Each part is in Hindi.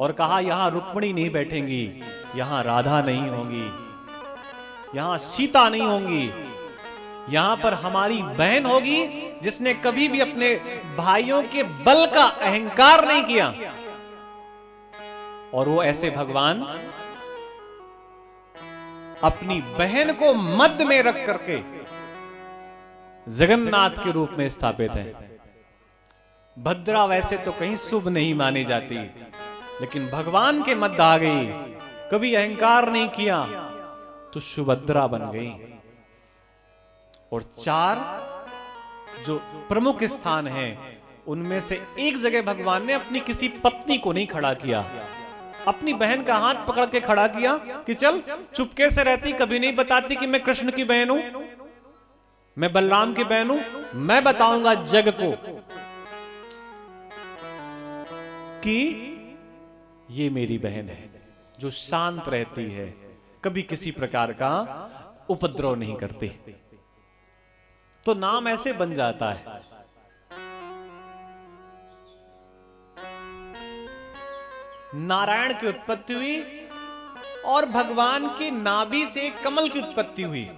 और कहा यहां रुक्मिणी नहीं बैठेंगी, यहां राधा नहीं होंगी, यहां सीता नहीं होंगी, यहां पर हमारी बहन होगी जिसने कभी भी अपने भाइयों के बल का अहंकार नहीं किया। और वो ऐसे भगवान अपनी बहन को मध्य में रख करके जगन्नाथ के रूप में स्थापित है। भद्रा वैसे तो कहीं शुभ नहीं मानी जाती, लेकिन भगवान के मध्य आ गई, कभी अहंकार नहीं किया तो सुभद्रा बन गई। और 4 जो प्रमुख स्थान हैं उनमें से एक जगह भगवान ने अपनी किसी पत्नी को नहीं खड़ा किया, अपनी बहन का हाथ पकड़ के खड़ा किया कि चल, चुपके से रहती, कभी नहीं बताती कि मैं कृष्ण की बहन हूं, मैं बलराम की बहन हूं, मैं बताऊंगा जग को कि ये मेरी बहन है जो शांत रहती है, कभी किसी प्रकार का उपद्रव नहीं करती। तो नाम ऐसे बन जाता है। नारायण की उत्पत्ति हुई और भगवान की नाभि से कमल की उत्पत्ति हुई।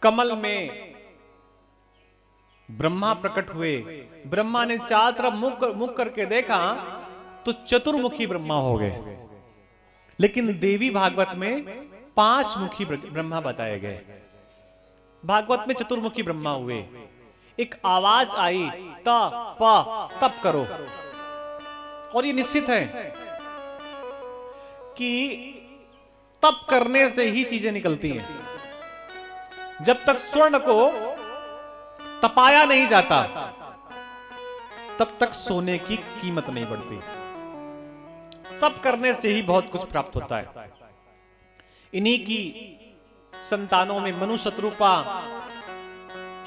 कमल में ब्रह्मा प्रकट हुए। ब्रह्मा ने चार तरफ मुख करके देखा तो चतुर्मुखी ब्रह्मा हो गए। लेकिन देवी भागवत में 5 मुखी ब्रह्मा बताए गए। भागवत में चतुर्मुखी ब्रह्मा हुए। एक आवाज आई, त प तप करो, और ये निश्चित है कि तप करने से ही चीजें निकलती हैं। जब तक स्वर्ण को तपाया नहीं जाता तब तक सोने की कीमत नहीं बढ़ती। तप करने से ही बहुत कुछ प्राप्त होता है। इन्हीं की संतानों में मनु शत्रुपा।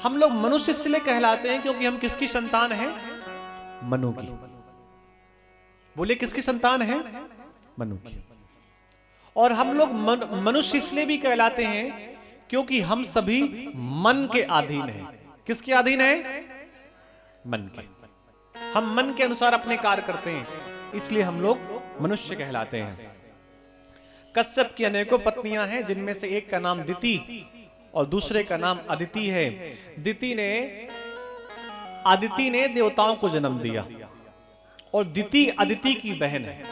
हम लोग मनुष्य इसलिए कहलाते हैं क्योंकि हम किसकी संतान हैं? मनु की। बोले किसकी संतान है? मनु की। और हम लोग मनुष्य इसलिए भी कहलाते हैं क्योंकि हम सभी मन के अधीन हैं। किसके अधीन है? मन के। हम मन के अनुसार अपने कार्य करते हैं, इसलिए हम लोग मनुष्य कहलाते हैं। कश्यप की अनेकों पत्नियां हैं, जिनमें से एक का नाम दिति और दूसरे का नाम अदिति है। अदिति ने देवताओं को जन्म दिया और दिति अदिति की बहन है।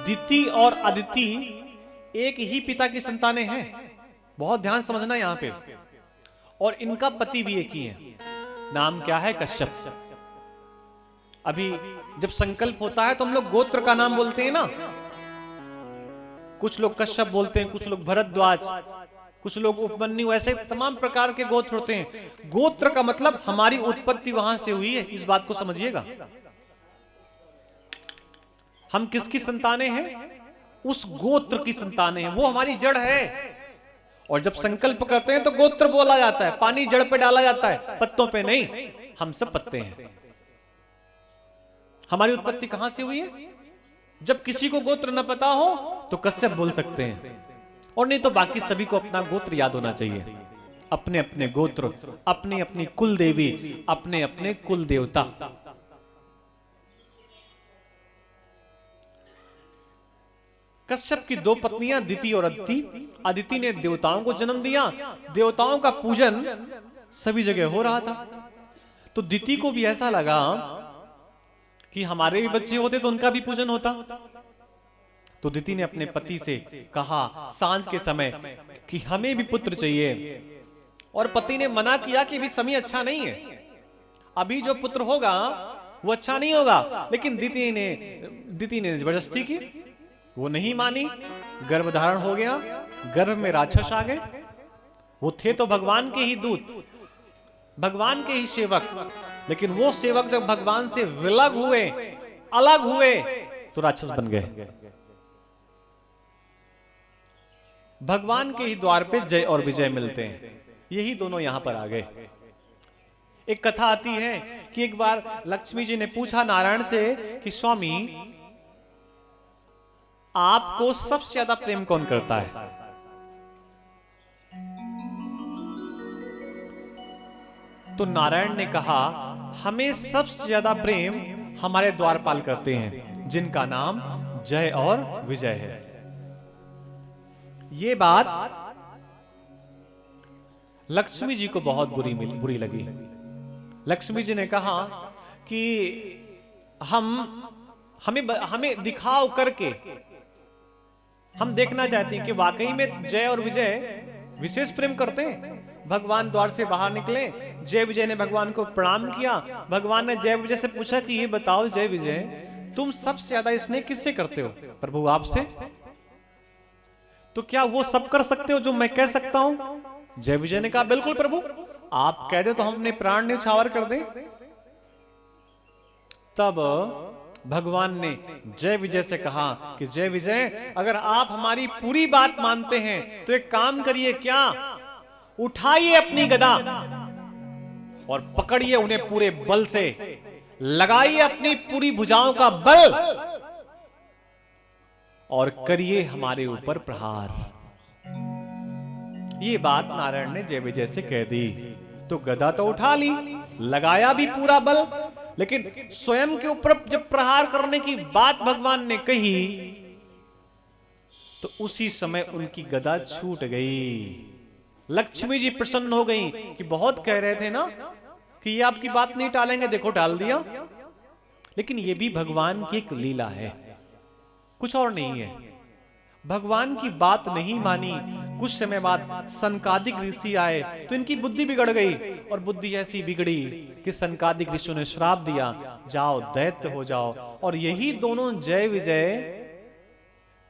दिति और अदिति एक ही पिता की संतानें हैं। बहुत ध्यान समझना यहां पे। और इनका पति भी एक ही है। नाम क्या है? कश्यप। अभी जब संकल्प होता है तो हम लोग गोत्र का नाम बोलते हैं ना। कुछ लोग कश्यप बोलते हैं, कुछ लोग भरद्वाज, कुछ लोग उपमन्यु, ऐसे तमाम प्रकार के गोत्र होते हैं। गोत्र का मतलब हमारी उत्पत्ति वहां से हुई है, इस बात को समझिएगा। हम किसकी संतानें हैं? उस गोत्र की संतानें हैं, वो हमारी जड़ है। और जब संकल्प करते हैं तो गोत्र बोला जाता है, पानी जड़ पे डाला जाता है, पत्तों पे नहीं। हम सब पत्ते हैं। हमारी उत्पत्ति कहां से हुई है? जब किसी को गोत्र न पता हो तो कश्यप बोल सकते हैं, और नहीं तो बाकी सभी को अपना गोत्र याद होना चाहिए। अपने अपने गोत्र, अपनी अपनी कुल देवी, अपने अपने कुल देवता। कश्यप की 2 पत्नियां दिति और अदिति। अदिति ने देवताओं को जन्म दिया। देवताओं का पूजन सभी जगह हो रहा था, तो दिति को भी ऐसा लगा कि हमारे भी बच्चे होते तो उनका भी पूजन होता। तो दिति ने अपने पति से कहा सांझ के समय कि हमें भी पुत्र चाहिए। और पति ने मना किया कि अभी समय अच्छा नहीं है, अभी जो पुत्र होगा वो अच्छा नहीं होगा। लेकिन दिति ने जबरदस्ती की, वो नहीं मानी। गर्भधारण हो गया, गर्भ में राक्षस आ गए। वो थे तो भगवान के ही दूत, भगवान के ही सेवक, लेकिन वो सेवक जब भगवान से विलग हुए, अलग हुए, तो राक्षस बन गए। भगवान के ही द्वार पे जय और विजय मिलते हैं। यही दोनों यहां पर आ गए। एक कथा आती है कि एक बार लक्ष्मी जी ने पूछा नारायण से कि स्वामी, आपको सबसे ज्यादा प्रेम कौन करता है? तो नारायण ने कहा हमें सबसे ज्यादा प्रेम हमारे द्वारपाल करते हैं, जिनका नाम जय और विजय है। ये बात लक्ष्मी जी को बहुत बुरी लगी। लक्ष्मी जी ने कहा कि हमें दिखाओ करके हम देखना चाहते हैं कि वाकई में जय और विजय विशेष प्रेम करते हैं। भगवान द्वार से बाहर निकले, जय विजय ने भगवान को प्रणाम किया। भगवान ने जय विजय से पूछा कि ये बताओ जय विजय, तुम सबसे ज्यादा स्नेह किससे करते हो? प्रभु आपसे। तो क्या वो सब कर सकते हो जो मैं कह सकता हूं? जय विजय ने कहा बिल्कुल प्रभु, आप कह दे तो हम अपने प्राण न्यौछावर कर दें। तब भगवान ने जय विजय से कहा कि जय विजय, अगर आप हमारी पूरी बात मानते हैं तो एक काम करिए, क्या उठाइए अपनी गदा और पकड़िए उन्हें पूरे बल से, लगाइए अपनी पूरी भुजाओं का बल और करिए हमारे ऊपर प्रहार। ये बात नारायण ने जय विजय से कह दी। तो गदा तो उठा ली, लगाया भी पूरा बल, लेकिन स्वयं के ऊपर जब प्रहार करने की बात भगवान ने कही तो उसी समय उनकी गदा छूट गई। लक्ष्मी जी प्रसन्न हो गई कि बहुत कह रहे थे ना कि ये आपकी बात नहीं टालेंगे, देखो टाल दिया। लेकिन ये भी भगवान की एक लीला है, कुछ और नहीं है। भगवान की बात नहीं मानी। कुछ समय बाद सनकादिक ऋषि आए तो इनकी बुद्धि बिगड़ गई, और बुद्धि ऐसी बिगड़ी कि सनकादिक ऋषियों ने श्राप दिया, जाओ दैत्य हो जाओ। और यही दोनों जय विजय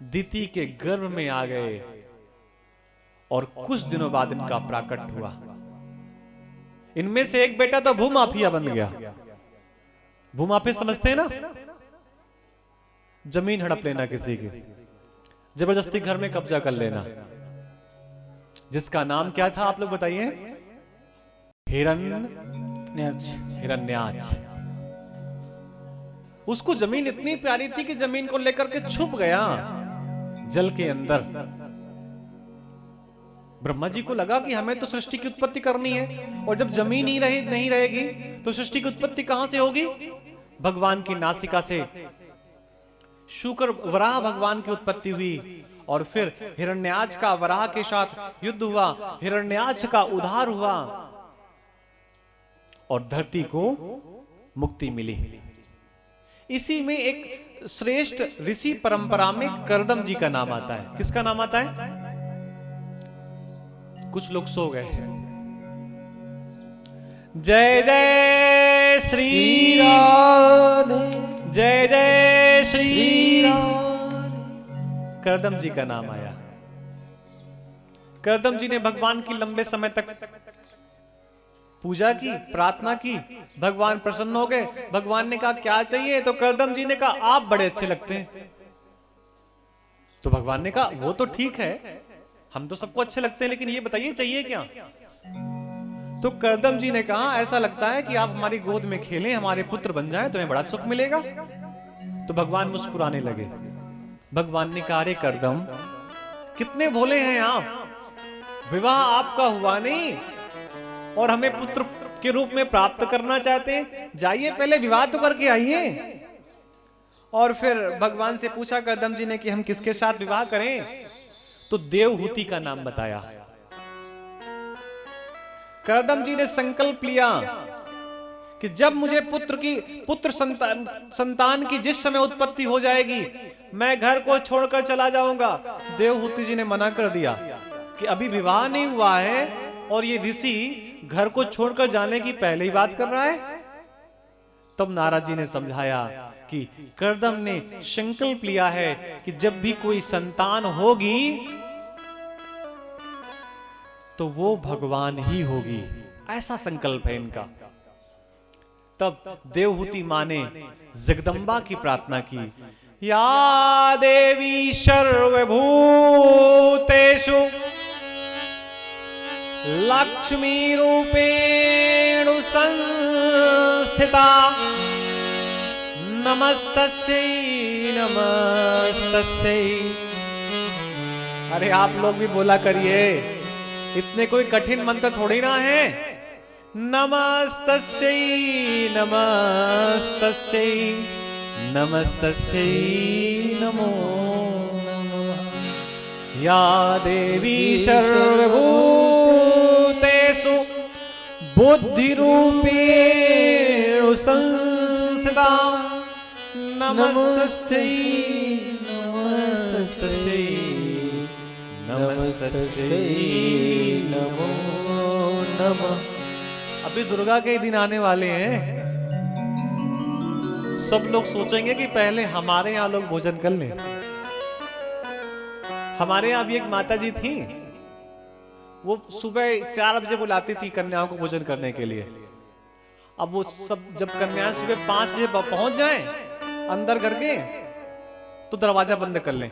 दिति के गर्भ में आ गए और कुछ दिनों बाद इनका प्राकट हुआ। इनमें से एक बेटा तो भूमाफिया बन गया। भूमाफिया समझते हैं ना? जमीन हड़प लेना किसी की, जबरदस्ती घर में कब्जा कर लेना। जिसका नाम क्या था आप लोग बताइए? हिरण्याक्ष। उसको जमीन इतनी प्यारी थी कि जमीन को लेकर के छुप गया जल के अंदर। ब्रह्मा जी को लगा कि हमें तो सृष्टि की उत्पत्ति करनी है, और जब जमीन ही नहीं रहेगी तो सृष्टि की उत्पत्ति कहां से होगी? भगवान की नासिका से शुक्र वराह भगवान की उत्पत्ति हुई, और फिर हिरण्याक्ष का वराह के साथ युद्ध हुआ, हिरण्याक्ष का उद्धार हुआ और धरती को मुक्ति मिली। इसी में एक श्रेष्ठ ऋषि परंपरा में करदम जी का नाम आता है। किसका नाम आता है? कुछ लोग सो गए। जय जय श्री राधे, जय जय श्री राधे। करदम जी का नाम आया। करदम जी ने भगवान की लंबे समय तक पूजा की, प्रार्थना की। भगवान प्रसन्न हो गए। भगवान ने कहा क्या चाहिए? तो करदम जी ने कहा आप बड़े अच्छे लगते हैं। तो भगवान ने कहा वो तो ठीक है, हम तो सबको अच्छे लगते हैं, लेकिन ये बताइए चाहिए क्या? तो करदम जी ने कहा ऐसा लगता है कि आप हमारी गोद में खेलें, हमारे पुत्र बन जाएं, तुम्हें बड़ा सुख मिलेगा। तो भगवान मुस्कुराने लगे। भगवान ने कहा अरे करदम, कितने भोले हैं आप, विवाह आपका हुआ नहीं और हमें पुत्र के रूप में प्राप्त करना चाहते हैं, जाइए पहले विवाह तो करके आइए। और फिर भगवान से पूछा करदम जी ने कि हम किसके साथ विवाह करें? तो देवहूति का नाम बताया। करदम जी ने संकल्प लिया कि जब मुझे पुत्र संतान की जिस समय उत्पत्ति हो जाएगी, मैं घर को छोड़कर चला जाऊंगा। देवहूति जी ने मना कर दिया कि अभी विवाह नहीं हुआ है और ये ऋषि घर को छोड़कर जाने की पहले ही बात कर रहा है। तब नारद जी ने समझाया कि करदम ने संकल्प लिया है कि जब भी कोई संतान होगी तो वो भगवान ही होगी, ऐसा संकल्प है इनका। तब देवहूति मां ने जगदम्बा की प्रार्थना की, या देवी सर्वभूतेषु लक्ष्मी रूपेण संस्थिता नमस्तस्यै नमस्तस्यै। अरे आप लोग भी बोला करिए, इतने कोई कठिन मंत्र थोड़ी ना है। नमस्तस्यै नमस्तस्यै नमस्तस्यै नमो नमः। या देवी सर्वभूतेषु बुद्धिरूपेण संस्थिता नमस्तस्यै नमस्तस्यै नमस्तस्यै नमो नमः। अभी दुर्गा के दिन आने वाले हैं। सब लोग सोचेंगे कि पहले हमारे यहाँ लोग भोजन कर लें। हमारे यहाँ भी एक माता जी थी, वो सुबह 4 बजे बुलाती थी कन्याओं को भोजन करने के लिए। अब वो सब जब कन्याएं सुबह 5 बजे पहुंच जाएं अंदर घर के, तो दरवाजा बंद कर लें।